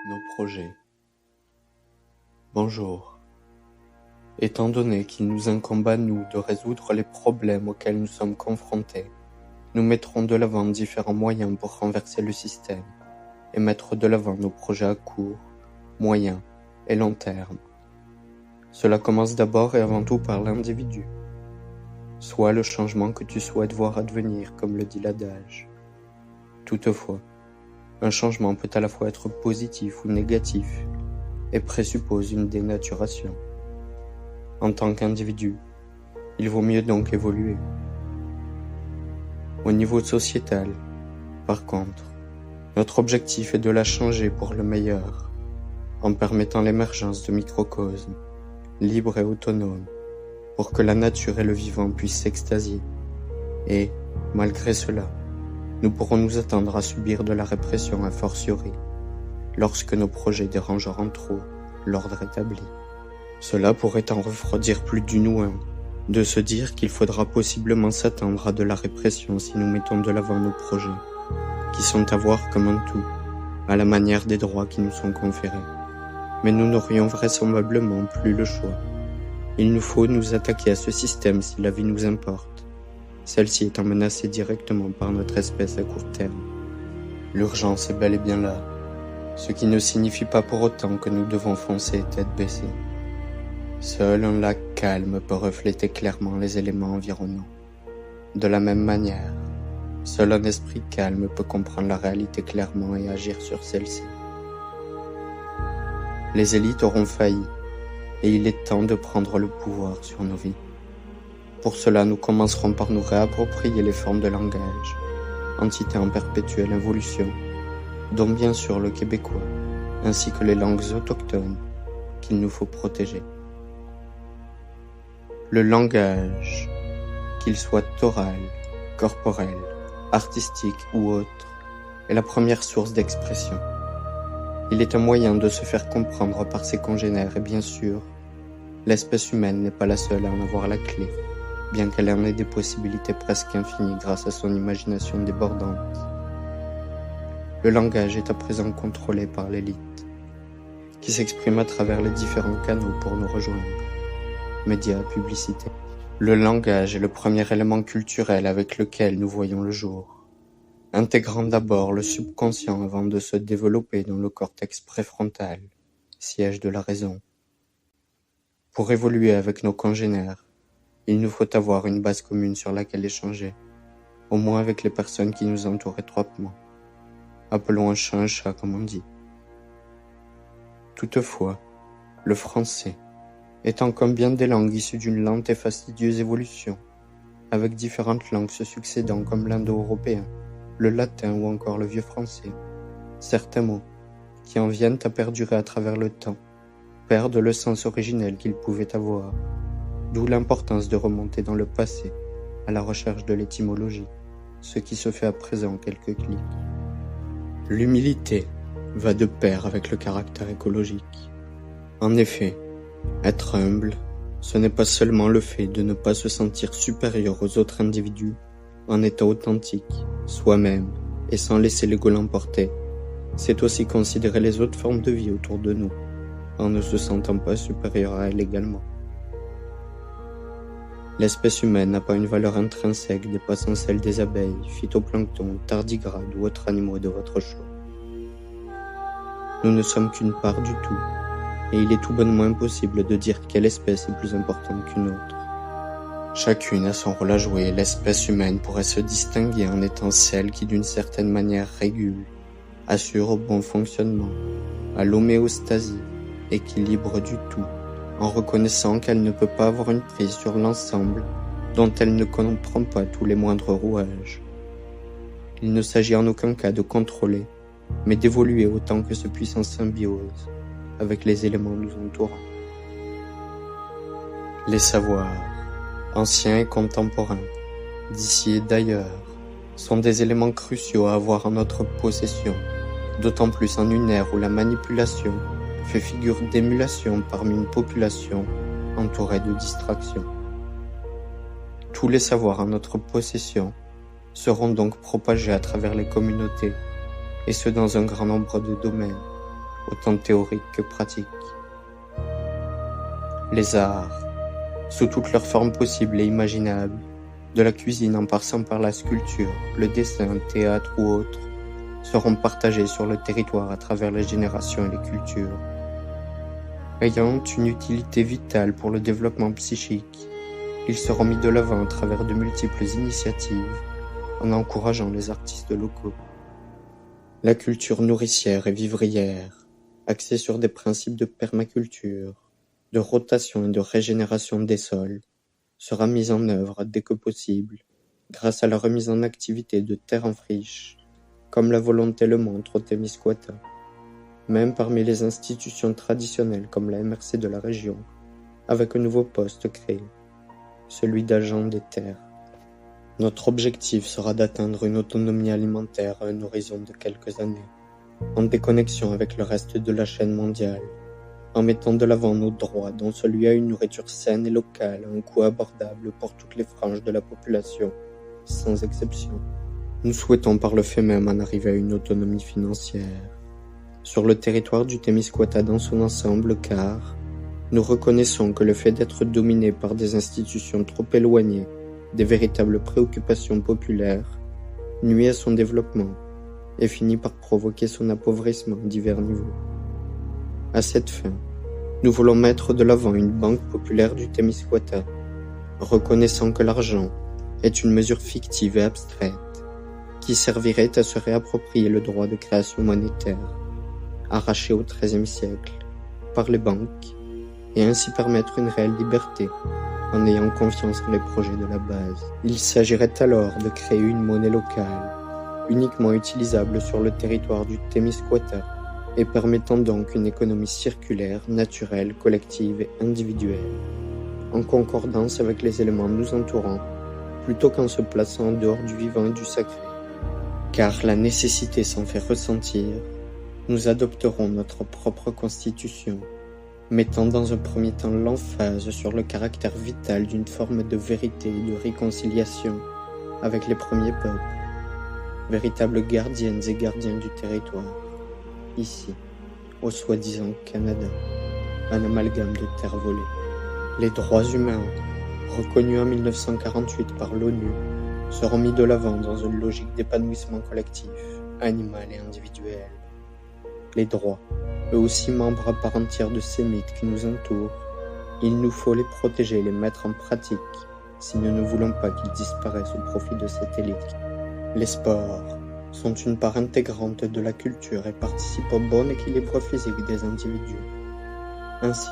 Nos projets. Bonjour. Étant donné qu'il nous incombe à nous de résoudre les problèmes auxquels nous sommes confrontés, nous mettrons de l'avant différents moyens pour renverser le système et mettre de l'avant nos projets à court, moyen et long terme. Cela commence d'abord et avant tout par l'individu. Sois le changement que tu souhaites voir advenir, comme le dit l'adage. Toutefois, un changement peut à la fois être positif ou négatif et présuppose une dénaturation. En tant qu'individu, il vaut mieux donc évoluer. Au niveau sociétal, par contre, notre objectif est de la changer pour le meilleur, en permettant l'émergence de microcosmes, libres et autonomes, pour que la nature et le vivant puissent s'extasier. Et, malgré cela, nous pourrons nous attendre à subir de la répression a fortiori, lorsque nos projets dérangeront trop l'ordre établi. Cela pourrait en refroidir plus d'une ou un, de se dire qu'il faudra possiblement s'attendre à de la répression si nous mettons de l'avant nos projets, qui sont à voir comme un tout, à la manière des droits qui nous sont conférés. Mais nous n'aurions vraisemblablement plus le choix. Il nous faut nous attaquer à ce système si la vie nous importe, celle-ci étant menacée directement par notre espèce à court terme. L'urgence est bel et bien là, ce qui ne signifie pas pour autant que nous devons foncer tête baissée. Seul un lac calme peut refléter clairement les éléments environnants. De la même manière, seul un esprit calme peut comprendre la réalité clairement et agir sur celle-ci. Les élites auront failli, et il est temps de prendre le pouvoir sur nos vies. Pour cela, nous commencerons par nous réapproprier les formes de langage, entité en perpétuelle évolution, dont bien sûr le québécois, ainsi que les langues autochtones qu'il nous faut protéger. Le langage, qu'il soit oral, corporel, artistique ou autre, est la première source d'expression. Il est un moyen de se faire comprendre par ses congénères et bien sûr, l'espèce humaine n'est pas la seule à en avoir la clé, bien qu'elle en ait des possibilités presque infinies grâce à son imagination débordante. Le langage est à présent contrôlé par l'élite, qui s'exprime à travers les différents canaux pour nous rejoindre. Médias, publicité. Le langage est le premier élément culturel avec lequel nous voyons le jour, intégrant d'abord le subconscient avant de se développer dans le cortex préfrontal, siège de la raison. Pour évoluer avec nos congénères, il nous faut avoir une base commune sur laquelle échanger, au moins avec les personnes qui nous entourent étroitement. Appelons un chat comme on dit. Toutefois, le français, étant comme bien des langues issues d'une lente et fastidieuse évolution, avec différentes langues se succédant comme l'indo-européen, le latin ou encore le vieux français, certains mots, qui en viennent à perdurer à travers le temps, perdent le sens originel qu'ils pouvaient avoir, d'où l'importance de remonter dans le passé, à la recherche de l'étymologie, ce qui se fait à présent en quelques clics. L'humilité va de pair avec le caractère écologique. En effet, être humble, ce n'est pas seulement le fait de ne pas se sentir supérieur aux autres individus en étant authentique, soi-même, et sans laisser l'ego l'emporter. C'est aussi considérer les autres formes de vie autour de nous, en ne se sentant pas supérieur à elles également. L'espèce humaine n'a pas une valeur intrinsèque dépassant celle des abeilles, phytoplancton, tardigrades ou autres animaux de votre choix. Nous ne sommes qu'une part du tout, et il est tout bonnement impossible de dire quelle espèce est plus importante qu'une autre. Chacune a son rôle à jouer et l'espèce humaine pourrait se distinguer en étant celle qui d'une certaine manière régule, assure au bon fonctionnement, à l'homéostasie, équilibre du tout, en reconnaissant qu'elle ne peut pas avoir une prise sur l'ensemble dont elle ne comprend pas tous les moindres rouages. Il ne s'agit en aucun cas de contrôler, mais d'évoluer autant que ce puisse en symbiose avec les éléments nous entourant. Les savoirs, anciens et contemporains, d'ici et d'ailleurs, sont des éléments cruciaux à avoir en notre possession, d'autant plus en une ère où la manipulation fait figure d'émulation parmi une population entourée de distractions. Tous les savoirs en notre possession seront donc propagés à travers les communautés, et ce dans un grand nombre de domaines, autant théoriques que pratiques. Les arts, sous toutes leurs formes possibles et imaginables, de la cuisine en passant par la sculpture, le dessin, le théâtre ou autres, seront partagés sur le territoire à travers les générations et les cultures. Ayant une utilité vitale pour le développement psychique, ils seront mis de l'avant à travers de multiples initiatives en encourageant les artistes locaux. La culture nourricière et vivrière, axée sur des principes de permaculture, de rotation et de régénération des sols, sera mise en œuvre dès que possible, grâce à la remise en activité de terres en friche, comme la volonté le montre au Témiscouata. Même parmi les institutions traditionnelles comme la MRC de la région, avec un nouveau poste créé, celui d'agent des terres. Notre objectif sera d'atteindre une autonomie alimentaire à un horizon de quelques années, en déconnexion avec le reste de la chaîne mondiale, en mettant de l'avant nos droits, dont celui à une nourriture saine et locale à un coût abordable pour toutes les franges de la population, sans exception. Nous souhaitons par le fait même en arriver à une autonomie financière sur le territoire du Témiscouata dans son ensemble, car nous reconnaissons que le fait d'être dominé par des institutions trop éloignées des véritables préoccupations populaires nuit à son développement et finit par provoquer son appauvrissement à divers niveaux. À cette fin, nous voulons mettre de l'avant une banque populaire du Témiscouata, reconnaissant que l'argent est une mesure fictive et abstraite qui servirait à se réapproprier le droit de création monétaire, arraché au XIIIe siècle par les banques, et ainsi permettre une réelle liberté en ayant confiance en les projets de la base. Il s'agirait alors de créer une monnaie locale, uniquement utilisable sur le territoire du Témiscouata, et permettant donc une économie circulaire, naturelle, collective et individuelle, en concordance avec les éléments nous entourant, plutôt qu'en se plaçant en dehors du vivant et du sacré. Car la nécessité s'en fait ressentir, nous adopterons notre propre constitution, mettant dans un premier temps l'emphase sur le caractère vital d'une forme de vérité et de réconciliation avec les premiers peuples, véritables gardiennes et gardiens du territoire, ici, au soi-disant Canada, un amalgame de terre volée. Les droits humains, reconnus en 1948 par l'ONU, seront mis de l'avant dans une logique d'épanouissement collectif, animal et individuel. Les droits, eux aussi membres à part entière de ces mythes qui nous entourent, il nous faut les protéger et les mettre en pratique si nous ne voulons pas qu'ils disparaissent au profit de cette élite. Les sports sont une part intégrante de la culture et participent au bon équilibre physique des individus. Ainsi,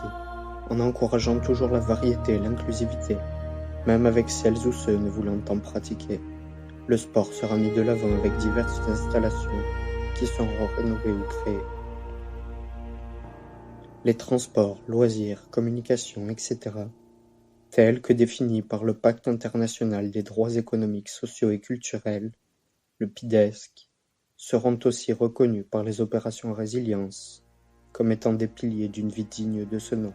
en encourageant toujours la variété et l'inclusivité, même avec celles ou ceux ne voulant en pratiquer, le sport sera mis de l'avant avec diverses installations qui seront rénovées ou créées. Les transports, loisirs, communications, etc., tels que définis par le Pacte international des droits économiques, sociaux et culturels, le PIDESC, seront aussi reconnus par les opérations résilience comme étant des piliers d'une vie digne de ce nom.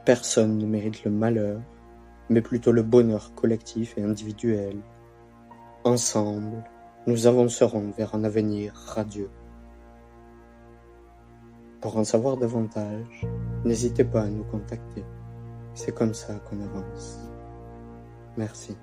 Personne ne mérite le malheur, mais plutôt le bonheur collectif et individuel. Ensemble, nous avancerons vers un avenir radieux. Pour en savoir davantage, n'hésitez pas à nous contacter. C'est comme ça qu'on avance. Merci.